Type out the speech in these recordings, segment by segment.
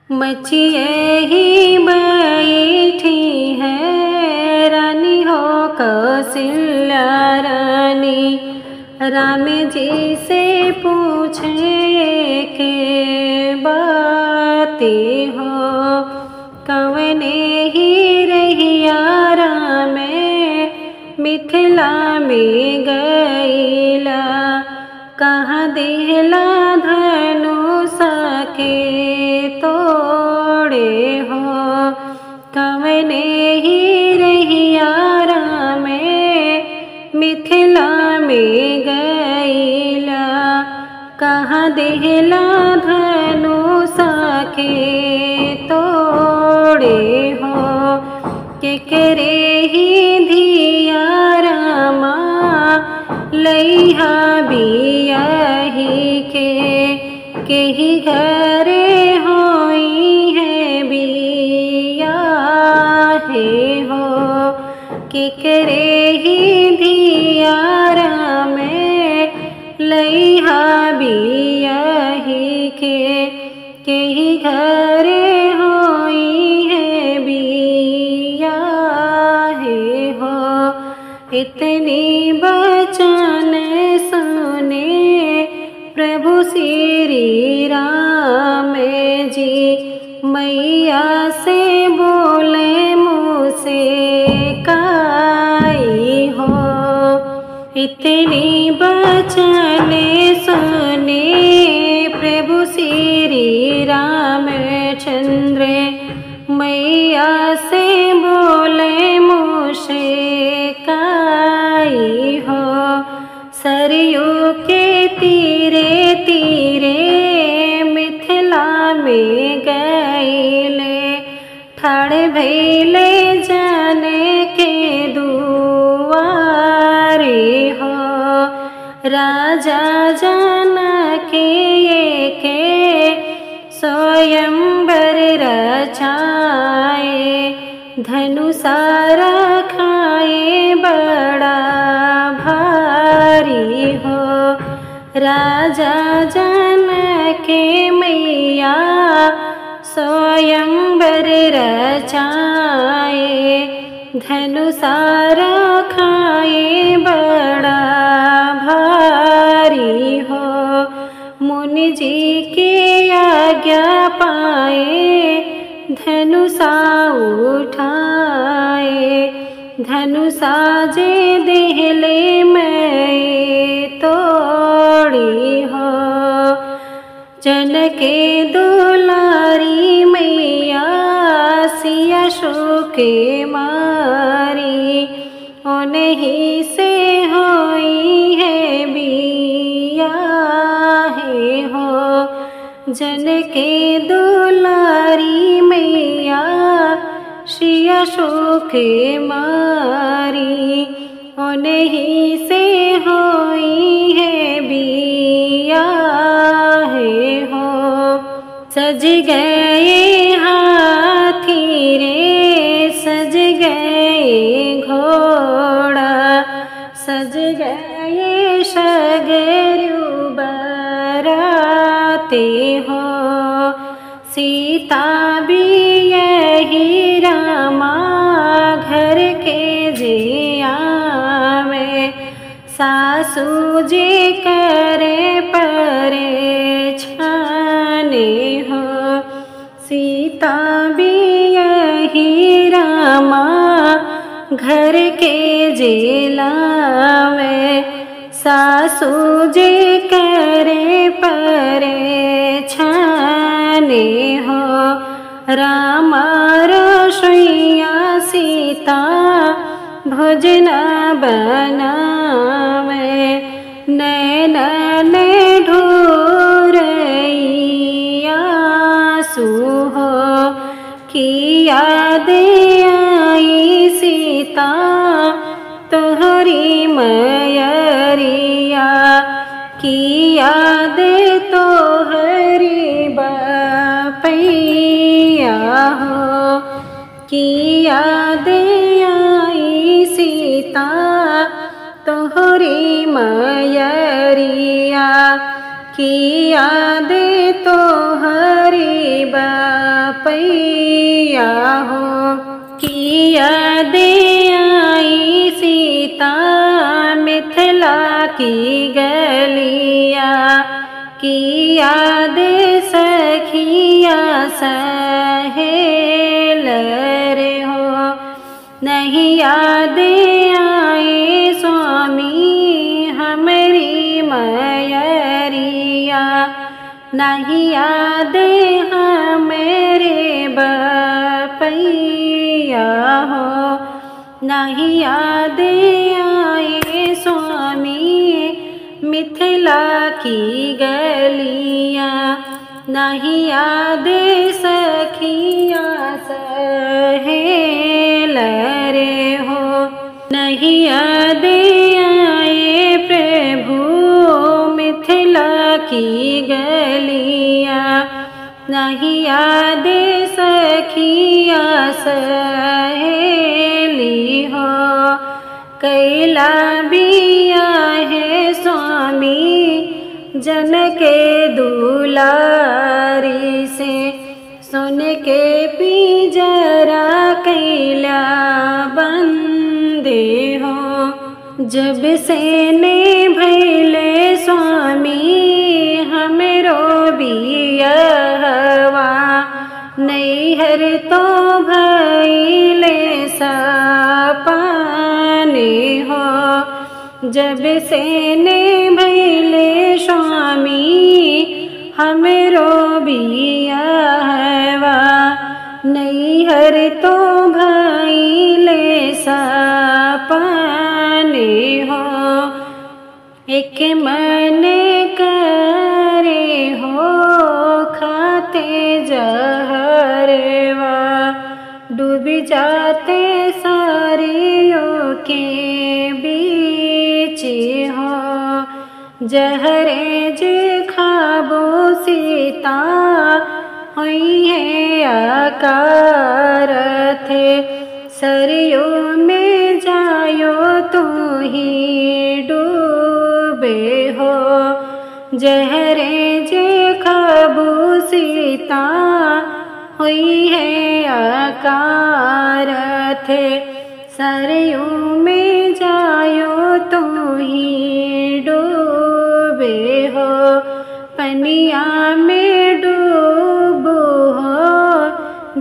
मचिए ही बैठी है रानी हो कौशल्या रानी। राम जी से पूछे के बातें हो कवने ही रहिया राम मिथिला में गईला। कहाँ देहला धनुषा के तोड़े हो कवने ही रहिया राम मिथिला में गईला। कहाँ देहला धनुषा के तोड़े हो केकरे ही धिया रामा लइहा बियाही के ही घरे होई है बिया है हो केकरे ही धिया राम लइहा बियाही के ही घरे होई है बिया है हो। इतनी बचन सुने प्रभु श्री राम जी मैया से बोले मुझसे काई हो। इतनी बचन सुने प्रभु श्री रामचंद्र मैया से बोले मुझसे काई हो। सरयू के तीरे तीरे मिथिला में गईले ठाड़ भैले जाने के दुआरे हो। राजा जनके स्वयंवर रचाए धनुषा रखाए बड़ा भारी हो। राजा जनके मैया स्वयंवर रचाए धनुषा रखाए बड़ा भारी हो। मुनि जी की आज्ञा पाए धनुषा उठाए धनुषा जे देहले में तोड़ी हो। जनके दुलारी मैया सिया शोके मारी उन्हीं से होई है बिया है हो। जनके दुलारी मैया सिया शोके मारी उन्हीं से होई है बिया है हो। सज गए हाथी रे सज गए घोड़ा सज गए शगरु बराते हो। सीता भी यही रामा घर के जिया में सासू जी करे परे छाने हो। सीता भी यही रामा घर के जिला में सासू जी करे परे छाने हो। रामा रसोइया सीता भोजन बनावे नैनन ढूरैया सुहो की याद आई सीता तोहरी मयरिया की याद तोहरी बपैया हो। की याद आई सीता तोहरी मयरिया की याद तोहरी बा पैया हो। किया दे आई सीता मिथिला की गलिया, किया दे सखिया सहेल रे हो। नहीं याद आए स्वामी हमारी मयरिया, नहीं याद हमारे बपैया हो। नहीं याद आए स्वामी मिथिला की गलिया, नहीं याद सखिया सहेल रे हो। नहीं याद आए प्रभु मिथिला की गलिया, नहीं याद सखिया सहेली हो। कैला बिया है स्वामी जन के दुलारी से, सुन के पिंजरा कैला बंदे हो। जब से ने भैले स्वामी हमरो बियहवा, नैहर तो भैले सपने हो। जब से ने भैले स्वामी हमरो बियहवा, नैहर तो भैले सपने हो। एक मन करे हो खाते जहरवा, डूब जाते सारियों के बीच हो। जहरे जे खाबो सीता हुई है आकार थे, सरियों में जायो तो ही डूबे हो। जहरे जे खाबो सीता हुई है आकार थे, सरियों में जायो तो ही डूबे हो। पनिया में डूबो हो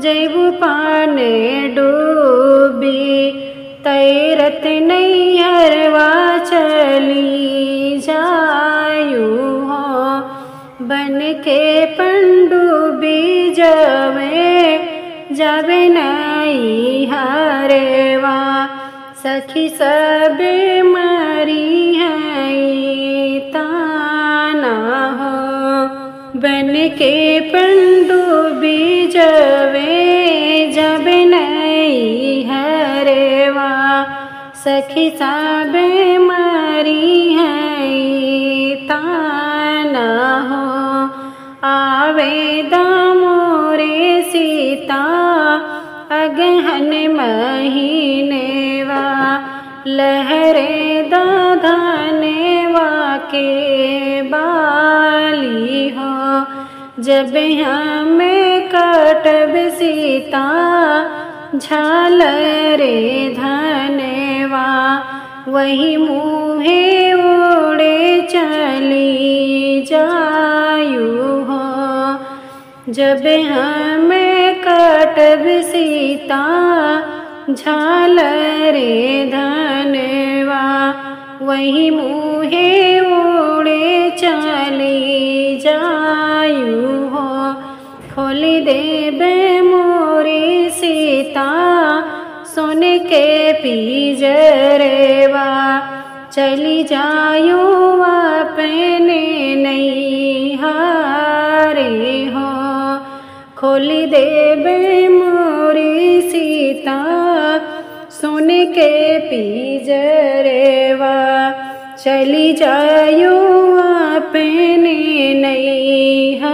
जैबू पाने डूबी, तैरत नैहरवा चली जायू हो। बन के पनडुब्बी जवे जावे नैहरवा, सखी सब मरी है ताना हो। बन के पनडुब्बी जवे जब नैहरवा, सखी सब मरी है ताना हो। आवे दामोरे सीता अगहन महीनेवा, लहरे दाधानेवा के बाली हो। जब हमें कटब सीता झालरे धनेवा, वही मुहे उड़े चली जायू हो। जब हमें कटब सीता झालरे धनेवा, वही मुहे उड़े चली जायू हो। खोल देबे मोरी सीता सोन के पिंजरवा, चली जायो अपने नैहरे हो। खोल देबे मोरी सीता सोन के पिंजरवा, चली जायो अपने नैहरे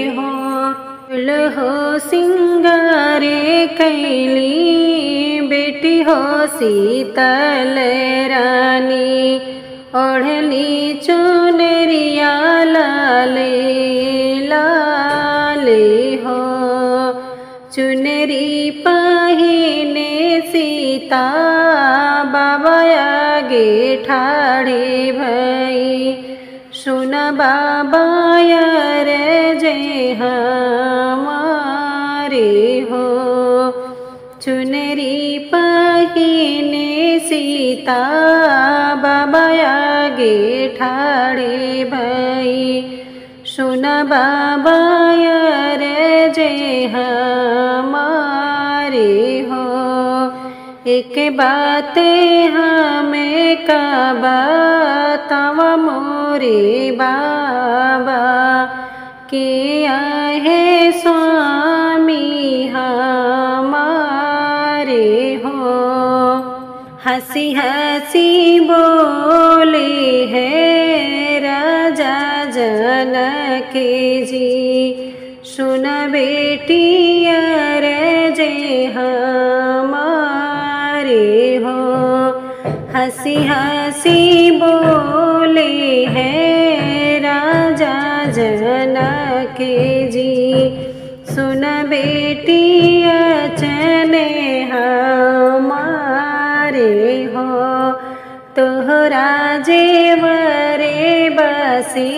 हो। हो सिंगारे कैली बेटी हो शीतल रानी, ओढ़ली चुनरिया लाले लाल हो चुनरी पहिने सीता बाबा आगे ठाड़े भई सुन बाबा यार जय हमारे हो चुनरी पहिने सीता बाबा आगे ठाड़े भई सुन बाबा यार जय हमारे हो एक बात हमें का बताव मोरे बाबा के आहे स्वामी हमारे हो हंसी हंसी बोले है राजा जनक जी सुन बेटी यार जय हमारे हो हंसी हंसी बोले है राजा जनक जी सुन बेटी अचने हमारे हो तोहरा जेवरे बसे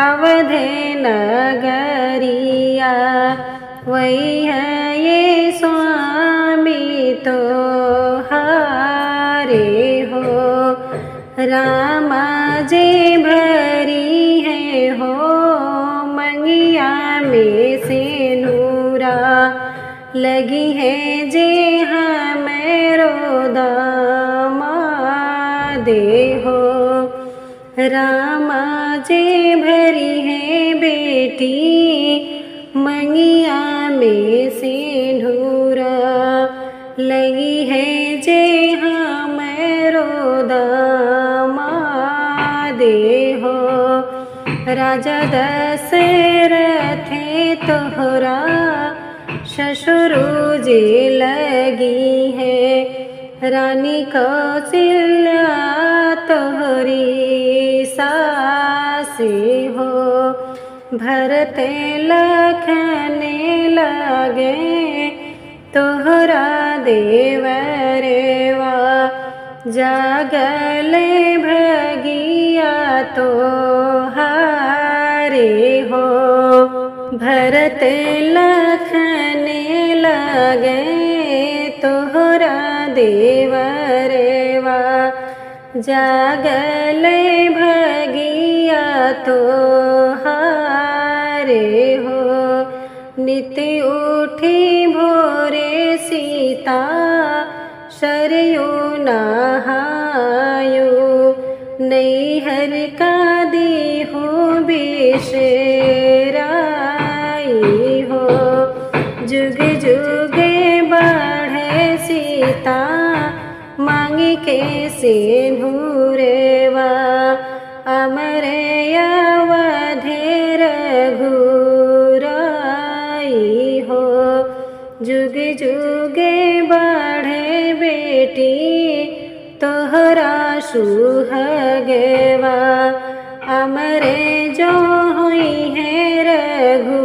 अवधे नगरिया वही है ये स्वामी तो हारे हो रामा जे भरी है हो मंगिया में से नूरा लगी है जे हमें दामा दे हो रामा जे भरी है बेटी मंगिया में से ढूरा लगी है जे हमें दामा दे हो राजा दशरथ तोहरा ससुर जे लगी है रानी कौशल्या तोहरी सासे हो भरत लखने लगे तोहरा देवरेवा जागले भगिया तो हारे हो भरत लखने लगे तोहरा देवरेवा जागले भगिया तो हारे हो नित्य उठी भोरे सीता सरयू नहायो नैहर का दी हो बेशराई हो जुग जुग बढ़े सीता मांगी के सिंदूरवा अमरे अवधे रघुराई हो जुग जुग बढ़े बेटी तोहरा सुहागवा अमरे जो हुई है रघु